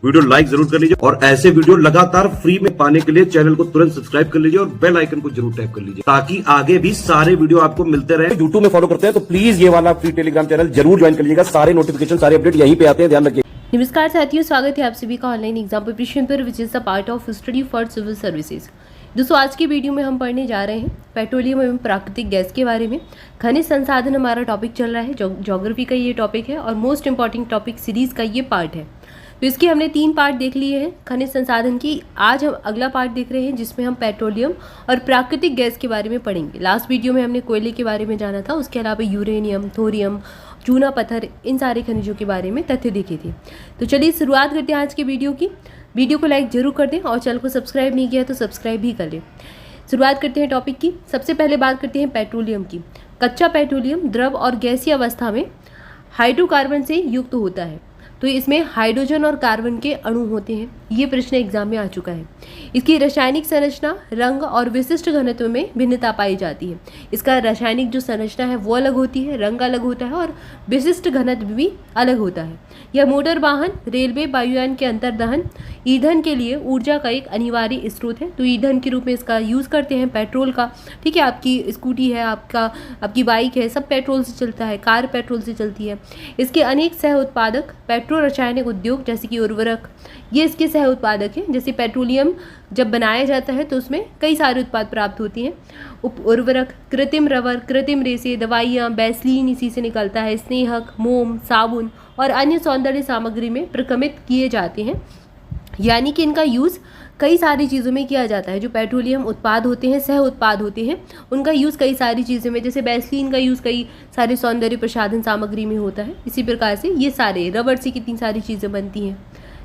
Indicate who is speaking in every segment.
Speaker 1: Video like जरूर कर लीजिए और ऐसे वीडियो लगातार फ्री में पाने के लिए चैनल को तुरंत सब्सक्राइब कर लीजिए और बेल आइकन को जरूर टैप कर लीजिए ताकि आगे भी सारे वीडियो आपको मिलते रहे।
Speaker 2: यूट्यूब में फॉलो करते हैं तो प्लीज ये वाला फ्री टेलीग्राम चैनल जरूर ज्वाइन कर लीजिएगा। सारे नोटिफिकेशन सारे अपडेट यहीं पे आते हैं, ध्यान रखिए।
Speaker 3: नमस्कार साथियों, स्वागत है आप सभी का ऑनलाइन एग्जाम प्रिपरेशन पर which is the part of study for civil services. दोस्तों, आज की वीडियो में हम पढ़ने जा रहे हैं पेट्रोलियम एवं प्राकृतिक गैस के बारे में। खनिज संसाधन हमारा टॉपिक चल रहा है, ज्योग्राफी का ये टॉपिक है और मोस्ट इंपॉर्टेंट टॉपिक सीरीज का ये पार्ट है। तो इसके हमने 3 पार्ट देख लिए हैं खनिज संसाधन की। आज हम अगला पार्ट देख रहे हैं जिसमें हम पेट्रोलियम और प्राकृतिक गैस के बारे में पढ़ेंगे। लास्ट वीडियो में हमने कोयले के बारे में जाना था, उसके अलावा यूरेनियम, थोरियम, चूना पत्थर, इन सारे खनिजों के बारे में तथ्य देखे थे। तो चलिए शुरुआत करते हैं आज की वीडियो की। वीडियो को लाइक जरूर कर दें और चैनल को सब्सक्राइब नहीं किया तो सब्सक्राइब भी कर लें। शुरुआत करते हैं टॉपिक की। सबसे पहले बात करते हैं पेट्रोलियम की। कच्चा पेट्रोलियम द्रव और गैसीय अवस्था में हाइड्रोकार्बन से युक्त होता है, तो इसमें हाइड्रोजन और कार्बन के अणु होते हैं। ये प्रश्न एग्जाम में आ चुका है। इसकी रासायनिक संरचना, रंग और विशिष्ट घनत्व में भिन्नता पाई जाती है। इसका रासायनिक जो संरचना है वो अलग होती है, रंग अलग होता है और विशिष्ट घनत्व भी अलग होता है। यह मोटर वाहन, रेलवे, वायुयान के अंतर्दहन, ईंधन के लिए ऊर्जा का एक अनिवार्य स्रोत है। तो ईंधन के रूप में इसका यूज़ करते हैं पेट्रोल का। ठीक है, आपकी स्कूटी है, आपकी बाइक है, सब पेट्रोल से चलता है, कार पेट्रोल से चलती है। इसके अनेक सह उत्पादक पेट्रो रासायनिक उद्योग जैसे कि उर्वरक, ये इसके सह उत्पादक हैं। जैसे पेट्रोलियम जब बनाया जाता है तो उसमें कई सारे उत्पाद प्राप्त होती हैं। उर्वरक, कृत्रिम रबर, कृत्रिम रेसे, दवाइयाँ, वैसलीन इसी से निकलता है, स्नेहक, मोम, साबुन और अन्य सौंदर्य सामग्री में प्रक्रमित किए जाते हैं। यानी कि इनका यूज़ कई सारी चीज़ों में किया जाता है। जो पेट्रोलियम उत्पाद होते हैं, सह उत्पाद होते हैं, उनका यूज़ कई सारी चीज़ों में, जैसे वैसलीन का यूज़ कई सारे सौंदर्य प्रसाधन सामग्री में होता है। इसी प्रकार से ये सारे रबर से कितनी सारी चीज़ें बनती हैं।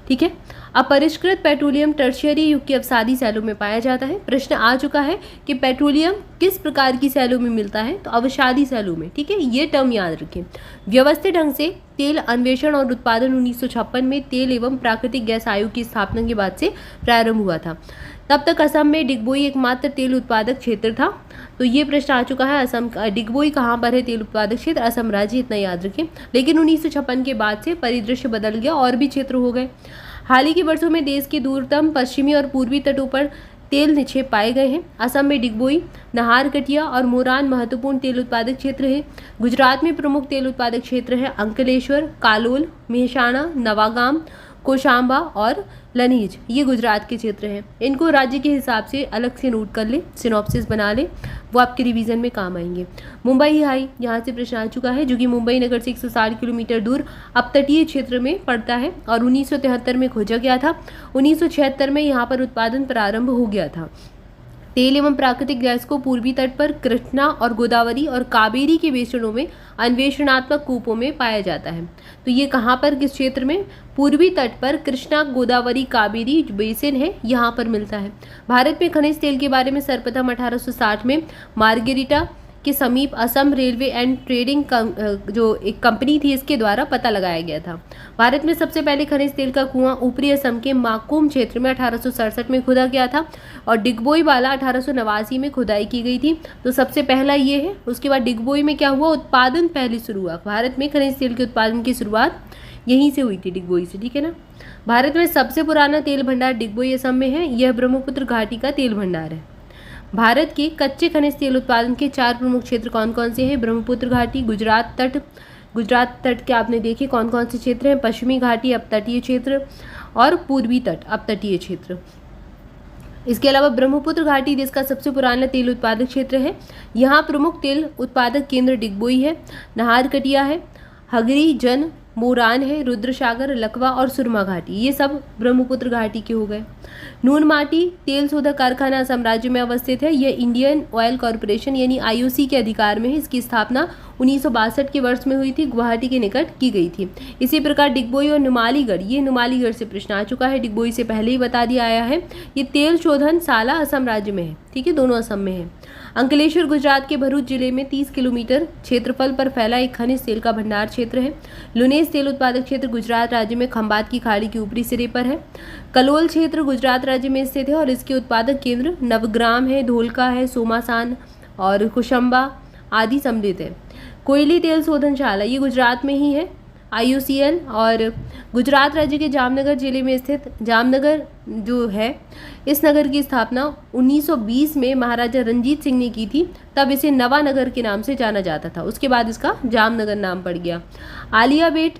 Speaker 3: ठीक है, अपरिष्कृत पेट्रोलियम टर्शियरी युग की अवसादी सैलों में पाया जाता है। प्रश्न आ चुका है कि पेट्रोलियम किस प्रकार की सैलों में मिलता है, तो अवसादी सैलों में। ठीक है, ये टर्म याद रखें। व्यवस्थित ढंग से तेल अन्वेषण और उत्पादन 1956 में तेल एवं प्राकृतिक गैस आयोग की स्थापना के बाद से प्रारंभ हुआ था। तब तक असम में डिगबोई एकमात्र तेल उत्पादक क्षेत्र था। तो ये प्रश्न आ चुका है, असम डिगबोई कहाँ पर है तेल उत्पादक क्षेत्र, असम राज्य, इतना याद रखें। लेकिन 1956 के बाद से परिदृश्य बदल गया, और भी क्षेत्र हो गए। हाल ही के वर्षों में देश के दूरतम पश्चिमी और पूर्वी तटों पर तेल निक्षेप पाए गए हैं। असम में डिगबोई, नाहरकटिया और मोरान महत्वपूर्ण तेल उत्पादक क्षेत्र है। गुजरात में प्रमुख तेल उत्पादक क्षेत्र है अंकलेश्वर, कालोल, मेहसाणा, नवागाम, कोशांबा और लनीज। ये गुजरात के क्षेत्र हैं। इनको राज्य के हिसाब से अलग से नोट कर ले, सिनॉप्सिस बना ले, वो आपके रिवीजन में काम आएंगे। मुंबई हाई, यहाँ से प्रश्न आ चुका है, जो कि मुंबई नगर से 160 किलोमीटर दूर अपतटीय क्षेत्र में पड़ता है और 1973 में खोजा गया था। 1976 में यहाँ पर उत्पादन प्रारंभ हो गया था। तेल एवं प्राकृतिक गैस को पूर्वी तट पर कृष्णा और गोदावरी और कावेरी के बेसिनों में अन्वेषणात्मक कूपों में पाया जाता है। तो ये कहाँ पर, किस क्षेत्र में? पूर्वी तट पर कृष्णा, गोदावरी, कावेरी बेसिन है, यहाँ पर मिलता है। भारत में खनिज तेल के बारे में सर्वप्रथम 1860 में मार्गेरिटा के समीप असम रेलवे एंड ट्रेडिंग जो एक कंपनी थी, इसके द्वारा पता लगाया गया था। भारत में सबसे पहले खनिज तेल का कुआं ऊपरी असम के माकूम क्षेत्र में 1867 में खुदा गया था और डिगबोई वाला 1889 में खुदाई की गई थी। तो सबसे पहला ये है। उसके बाद डिगबोई में क्या हुआ, उत्पादन पहले शुरू हुआ। भारत में खनिज तेल के उत्पादन की शुरुआत यहीं से हुई थी, डिगबोई से। ठीक है ना। भारत में सबसे पुराना तेल भंडार डिगबोई असम में है। यह ब्रह्मपुत्र घाटी का तेल भंडार है। भारत के कच्चे खनिज तेल उत्पादन के 4 प्रमुख क्षेत्र कौन कौन से हैं? ब्रह्मपुत्र घाटी, गुजरात तट के आपने देखे कौन कौन से क्षेत्र हैं? पश्चिमी घाटी अपतटीय क्षेत्र और पूर्वी तट अपतटीय क्षेत्र। इसके अलावा ब्रह्मपुत्र घाटी देश का सबसे पुराना तेल उत्पादक क्षेत्र है। यहाँ प्रमुख तेल उत्पादक केंद्र डिगबोई है, नाहरकटिया है, हगरी जन, मोरान है, रुद्रसागर, लकवा और सुरमा घाटी, ये सब ब्रह्मपुत्र घाटी के हो गए। नून माटी तेल शोधक कारखाना असम राज्य में अवस्थित है। यह इंडियन ऑयल कॉरपोरेशन यानी आईओसी के अधिकार में है। इसकी स्थापना 1962 के वर्ष में हुई थी, गुवाहाटी के निकट की गई थी। इसी प्रकार डिगबोई और नुमालीगढ़, ये नुमालीगढ़ से प्रश्न आ चुका है, डिगबोई से पहले ही बता दिया आया है। ये तेल शोधन शाला असम राज्य में है। ठीक है, दोनों असम में है। अंकलेश्वर गुजरात के भरूच जिले में 30 किलोमीटर क्षेत्रफल पर फैला एक खनिज तेल का भंडार क्षेत्र है। लुनेस तेल उत्पादक क्षेत्र गुजरात राज्य में खंबात की खाड़ी के ऊपरी सिरे पर है। कलोल क्षेत्र गुजरात राज्य में स्थित है और इसके उत्पादक केंद्र नवग्राम है, धोलका है, सोमासान और कुशंबा आदि सम्मिलित है। कोयली तेल शोधनशाला ये गुजरात में ही है। IOCL। और गुजरात राज्य के जामनगर जिले में स्थित जामनगर जो है, इस नगर की स्थापना 1920 में महाराजा रंजीत सिंह ने की थी। तब इसे नवानगर के नाम से जाना जाता था, उसके बाद इसका जामनगर नाम पड़ गया। आलिया बेट,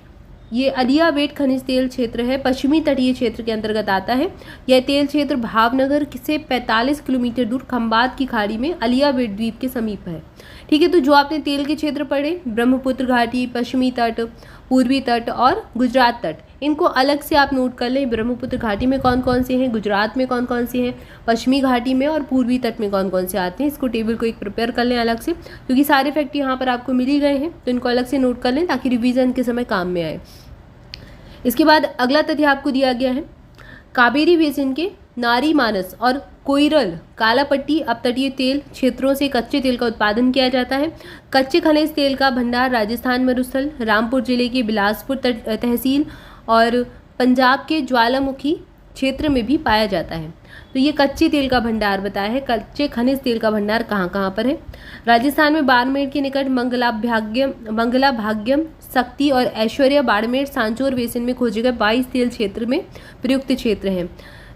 Speaker 3: ये अलिया बेट खनिज तेल क्षेत्र है, पश्चिमी तटीय क्षेत्र के अंतर्गत आता है। यह तेल क्षेत्र भावनगर से 45 किलोमीटर दूर खंबात की खाड़ी में अलिया बेट द्वीप के समीप है। ठीक है, तो जो आपने तेल के क्षेत्र पढ़े, ब्रह्मपुत्र घाटी, पश्चिमी तट, पूर्वी तट और गुजरात तट, इनको अलग से आप नोट कर लें। ब्रह्मपुत्र घाटी में कौन कौन से हैं, गुजरात में कौन कौन से हैं, पश्चिमी घाटी में और पूर्वी तट में कौन कौन से आते हैं। इसको टेबल को एक प्रिपेयर कर लें अलग से, क्योंकि सारे फैक्ट यहाँ पर आपको मिल ही गए हैं, तो इनको अलग से नोट कर लें ताकि रिवीजन के समय काम में आए। इसके बाद अगला तथ्य आपको दिया गया है, कावेरी बेसिन के नारी मानस और कोइरल कालापट्टी अपतटीय तेल क्षेत्रों से कच्चे तेल का उत्पादन किया जाता है। कच्चे खनिज तेल का भंडार राजस्थान मरुस्थल, रामपुर जिले के बिलासपुर तहसील और पंजाब के ज्वालामुखी क्षेत्र में भी पाया जाता है। तो ये कच्चे तेल का भंडार बताया है। कच्चे खनिज तेल का भंडार कहाँ कहाँ पर है? राजस्थान में बाड़मेर के निकट मंगला भाग्यम, शक्ति और ऐश्वर्या बाड़मेर सांचौर बेसिन में खोजे गए 22 तेल क्षेत्र में प्रयुक्त क्षेत्र हैं।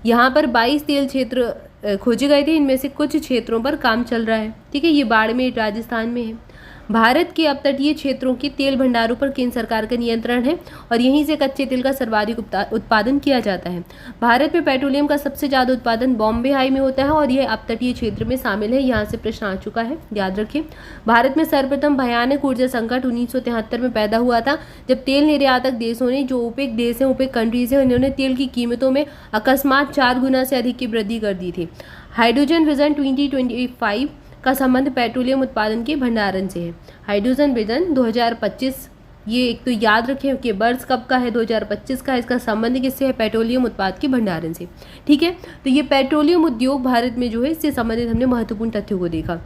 Speaker 3: यहाँ पर 22 तेल क्षेत्र खोजे गए थे, इनमें से कुछ क्षेत्रों पर काम चल रहा है। ठीक है, ये बाड़मेर राजस्थान में है। भारत के अपतटीय क्षेत्रों के तेल भंडारों पर केंद्र सरकार का नियंत्रण है और यहीं से कच्चे तेल का सर्वाधिक उत्पादन किया जाता है। भारत में पेट्रोलियम का सबसे ज़्यादा उत्पादन बॉम्बे हाई में होता है और यह अपतटीय क्षेत्र में शामिल है। यहाँ से प्रश्न आ चुका है, याद रखिए। भारत में सर्वप्रथम भयानक ऊर्जा संकट 1973 में पैदा हुआ था, जब तेल निर्यातक देशों ने, जो ओपेक देश हैं, ओपेक कंट्रीज हैं, उन्होंने तेल की कीमतों में अकस्मात 4 गुना से अधिक की वृद्धि कर दी थी। हाइड्रोजन विजन 2025 का संबंध पेट्रोलियम उत्पादन के भंडारण से है। हाइड्रोजन विजन 2025, ये एक तो याद रखें कि वर्ष कब का है, 2025 का। इसका संबंध किससे है? पेट्रोलियम उत्पाद के भंडारण से। ठीक है, तो ये पेट्रोलियम उद्योग भारत में जो है, इससे संबंधित हमने महत्वपूर्ण तथ्यों को देखा।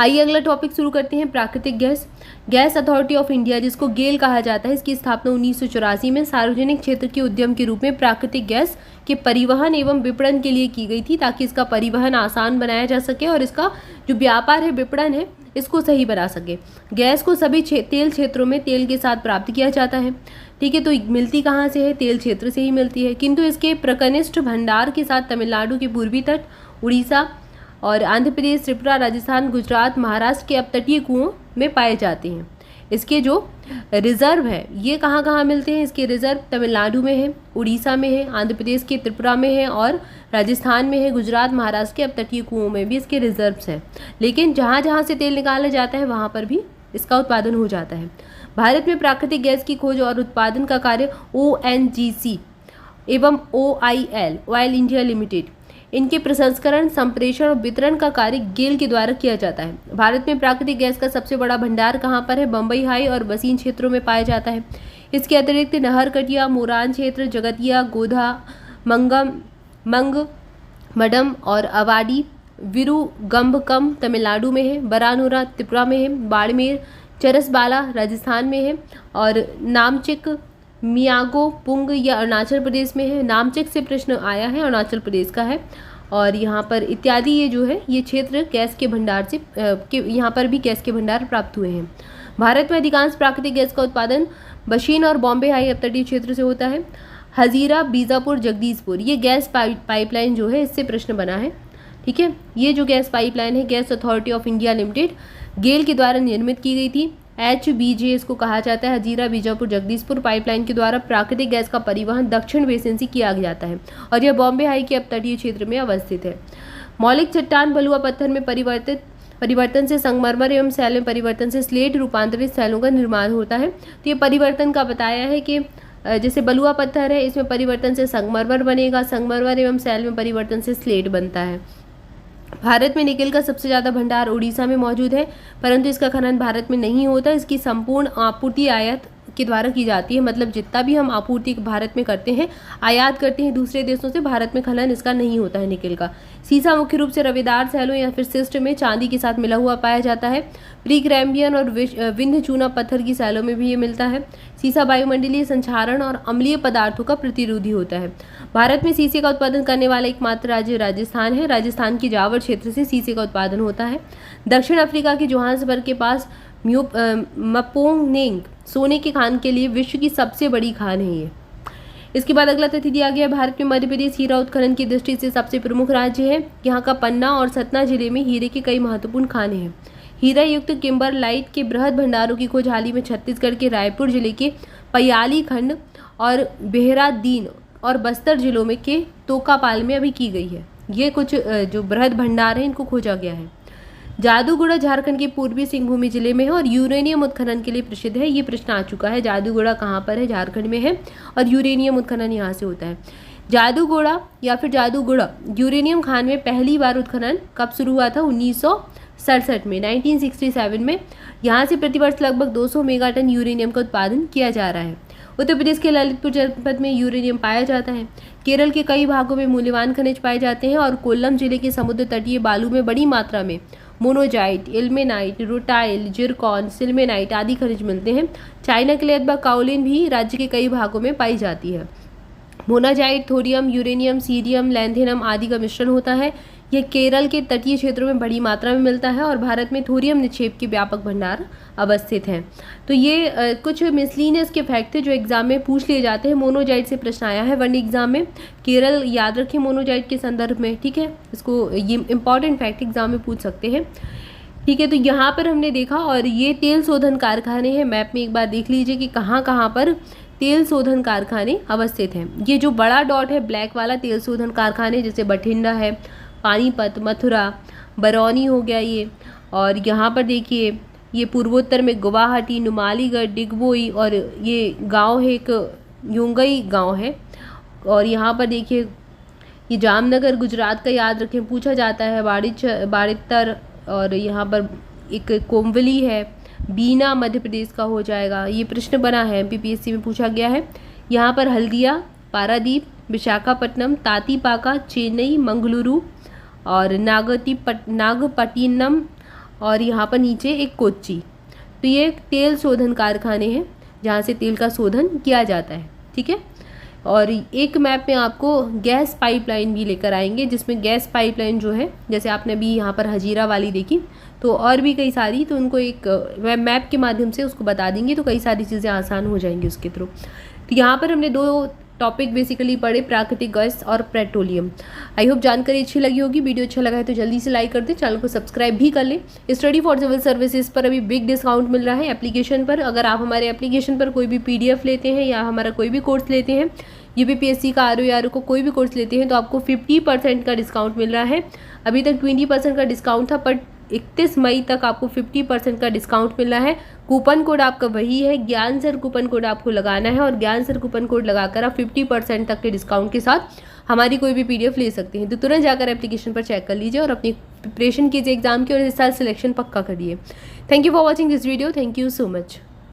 Speaker 3: आइए अगला टॉपिक शुरू करते हैं, प्राकृतिक gas. Gas authority of India, जिसको गेल कहा जाता है, इसकी स्थापना 1984 में सार्वजनिक क्षेत्र के उद्यम के रूप में प्राकृतिक गैस के परिवहन एवं विपणन के लिए की गई थी, ताकि इसका परिवहन आसान बनाया जा सके और इसका जो व्यापार है, विपणन है, इसको सही बना सके। गैस को सभी तेल क्षेत्रों में तेल के साथ प्राप्त किया जाता है। ठीक है, तो मिलती कहाँ से है? तेल क्षेत्र से ही मिलती है, किंतु इसके प्रकनिष्ठ भंडार के साथ तमिलनाडु के पूर्वी तट, उड़ीसा और आंध्र प्रदेश, त्रिपुरा, राजस्थान, गुजरात, महाराष्ट्र के अपतटीय कुओं में पाए जाते हैं। इसके जो रिजर्व है, ये कहाँ कहाँ मिलते हैं? इसके रिजर्व तमिलनाडु में है, उड़ीसा में है, आंध्र प्रदेश के त्रिपुरा में है और राजस्थान में है। गुजरात, महाराष्ट्र के अपतटीय कुओं में भी इसके रिजर्व्स हैं। लेकिन जहाँ जहाँ से तेल निकाला जाता है, वहाँ पर भी इसका उत्पादन हो जाता है। भारत में प्राकृतिक गैस की खोज और उत्पादन का कार्य ONGC एवं OIL, ऑयल इंडिया लिमिटेड, इनके प्रसंस्करण, संप्रेषण और वितरण का कार्य गेल के द्वारा किया जाता है। भारत में प्राकृतिक गैस का सबसे बड़ा भंडार कहाँ पर है? बम्बई हाई और बसीन क्षेत्रों में पाया जाता है। इसके अतिरिक्त नहरकटिया, मोरान क्षेत्र, जगतिया, गोधा, मंग मडम और अवाडी, विरुगंभकम तमिलनाडु में है, बरानूरा त्रिपुरा में है, बाड़मेर, चरसबाला राजस्थान में है और नामचिक, मियागो पुंग या अरुणाचल प्रदेश में है। नामचिक से प्रश्न आया है, अरुणाचल प्रदेश का है। और यहाँ पर इत्यादि, ये जो है, ये क्षेत्र गैस के भंडार से यहाँ पर भी गैस के भंडार प्राप्त हुए हैं। भारत में अधिकांश प्राकृतिक गैस का उत्पादन बशीन और बॉम्बे हाई अपतटीय क्षेत्र से होता है। हजीरा, बीजापुर, जगदीशपुर, ये गैस पाइपलाइन जो है, इससे प्रश्न बना है। ठीक है, ये जो गैस पाइपलाइन है, gas authority of India limited, GAIL के द्वारा निर्मित की गई थी। HBJ इसको कहा जाता है। हजीरा, बीजापुर, जगदीशपुर पाइपलाइन के द्वारा प्राकृतिक गैस का परिवहन दक्षिण बेसिन से किया जाता है और यह बॉम्बे हाई के अपतटीय क्षेत्र में अवस्थित है। मौलिक चट्टान बलुआ पत्थर में परिवर्तन से संगमरमर एवं सैल में परिवर्तन से स्लेट रूपांतरित सैलों का निर्माण होता है। तो ये परिवर्तन का बताया है कि जैसे बलुआ पत्थर है, इसमें परिवर्तन से संगमरमर बनेगा, संगमरमर एवं सैल में परिवर्तन से स्लेट बनता है। भारत में निकेल का सबसे ज़्यादा भंडार उड़ीसा में मौजूद है, परंतु इसका खनन भारत में नहीं होता। इसकी संपूर्ण आपूर्ति आयात के द्वारा की जाती है, मतलब जितना भी हम आपूर्ति भारत में करते हैं, आयात करते हैं दूसरे देशों से, भारत में खनन इसका नहीं होता है निकेल का। सीसा मुख्य रूप से रवेदार सैलों या फिर सिस्ट में चांदी के साथ मिला हुआ पाया जाता है। प्रीक्रैम्बियन और विंध्य चूना पत्थर की सैलों में भी ये मिलता है। सीसा वायुमंडलीय संक्षारण और अम्लीय पदार्थों का प्रतिरोधी होता है। भारत में सीसे का उत्पादन करने वाला एकमात्र राज्य राजस्थान है। राजस्थान की जावर क्षेत्र से सीसे का उत्पादन होता है। दक्षिण अफ्रीका के जोहान्सबर्ग के पास मपोंगनेंग सोने की खान के लिए विश्व की सबसे बड़ी खान है ये। इसके बाद अगला तथ्य दिया गया, भारत में मध्य प्रदेश हीरा उत्खनन की दृष्टि से सबसे प्रमुख राज्य है। यहाँ का पन्ना और सतना जिले में हीरे के कई महत्वपूर्ण खाने हैं। हीरा युक्त किम्बरलाइट के बृहद भंडारों की खोज हाल ही में छत्तीसगढ़ के रायपुर जिले के पयाली खंड और बेहरादीन और बस्तर जिलों में के तोकापाल में अभी की गई है। ये कुछ जो बृहद भंडार हैं इनको खोजा गया है। जादूगोड़ा झारखंड के पूर्वी सिंहभूम जिले में है और यूरेनियम उत्खनन के लिए प्रसिद्ध है। ये प्रश्न आ चुका है, जादूगोड़ा कहाँ पर है? झारखंड में है और यूरेनियम उत्खनन यहाँ से होता है। जादूगोड़ा या फिर जादूगोड़ा यूरेनियम खान में पहली बार उत्खनन कब शुरू हुआ था? 1967 में, 1967 में। यहाँ से प्रतिवर्ष लगभग 200 मेगाटन यूरेनियम का उत्पादन किया जा रहा है। उत्तर प्रदेश के ललितपुर जनपद में यूरेनियम पाया जाता है। केरल के कई भागों में मूल्यवान खनिज पाए जाते हैं और कोल्लम जिले के समुद्र तटीय बालू में बड़ी मात्रा में मोनोजाइट, इल्मेनाइट, रूटाइल, जिरकॉन, सिल्मेनाइट आदि खनिज मिलते हैं। चाइना के लिए अथवा काओलिन भी राज्य के कई भागों में पाई जाती है। Monazite thorium, uranium, cerium, lanthanum आदि का मिश्रण होता है। यह केरल के तटीय क्षेत्रों में बड़ी मात्रा में मिलता है और भारत में थोरियम निक्षेप के व्यापक भंडार अवस्थित हैं। तो ये कुछ मिसलिनियस के फैक्ट थे जो एग्जाम में पूछ लिए जाते हैं। मोनोजाइट से प्रश्न आया है वन एग्जाम में, केरल याद रखें मोनोजाइट के संदर्भ में, ठीक है। इसको ये इंपॉर्टेंट फैक्ट एग्जाम में पूछ सकते हैं, ठीक है। तो यहाँ पर हमने देखा और ये तेल शोधन कारखाने हैं। मैप में एक बार देख लीजिए कि कहाँ कहाँ पर तेल शोधन कारखाने अवस्थित हैं। ये जो बड़ा डॉट है ब्लैक वाला तेल शोधन कारखाने, जैसे बठिंडा है, पानीपत, मथुरा, बरौनी हो गया ये, और यहाँ पर देखिए ये पूर्वोत्तर में गुवाहाटी, नुमालीगढ़, डिगबोई और ये गांव है एक योंगई गांव है। और यहाँ पर देखिए ये जामनगर गुजरात का याद रखें, पूछा जाता है। बाड़ितर और यहाँ पर एक कोम्बली है, बीना मध्य प्रदेश का हो जाएगा। ये प्रश्न बना है, MPPSC में पूछा गया है। यहाँ पर हल्दिया, पारादीप, विशाखापट्टनम, तातीपाका, चेन्नई, मंगलुरु और नागपट्टिनम और यहाँ पर नीचे एक कोच्चि। तो ये तेल शोधन कारखाने हैं जहाँ से तेल का शोधन किया जाता है, ठीक है। और एक मैप में आपको गैस पाइपलाइन भी लेकर आएंगे, जिसमें गैस पाइपलाइन जो है, जैसे आपने अभी यहाँ पर हजीरा वाली देखी, तो और भी कई सारी, तो उनको एक वेब मैप के माध्यम से उसको बता देंगे तो कई सारी चीज़ें आसान हो जाएंगी उसके थ्रू। तो यहाँ पर हमने 2 टॉपिक बेसिकली पढ़े, प्राकृतिक गैस और पेट्रोलियम। आई होप जानकारी अच्छी लगी होगी। वीडियो अच्छा लगा है तो जल्दी से लाइक कर दें, चैनल को सब्सक्राइब भी कर लें। स्टडी फॉर सिविल सर्विसेज पर अभी बिग डिस्काउंट मिल रहा है एप्लीकेशन पर। अगर आप हमारे एप्लीकेशन पर कोई भी PDF लेते हैं या हमारा कोई भी कोर्स लेते हैं, UPPSC का RO को कोई भी कोर्स लेते हैं, तो आपको 50% का डिस्काउंट मिल रहा है। अभी तक 20% का डिस्काउंट था, पर 31 मई तक आपको 50% का डिस्काउंट मिल रहा है। कूपन कोड आपका वही है, ज्ञान सर कूपन कोड आपको लगाना है और ज्ञान सर कूपन कोड लगाकर आप 50% तक के डिस्काउंट के साथ हमारी कोई भी PDF ले सकते हैं। तो तुरंत जाकर एप्लीकेशन पर चेक कर लीजिए और अपनी प्रिपरेशन कीजिए एग्जाम की और इस साल सिलेक्शन पक्का करिए। Thank you for watching this video. Thank you so much.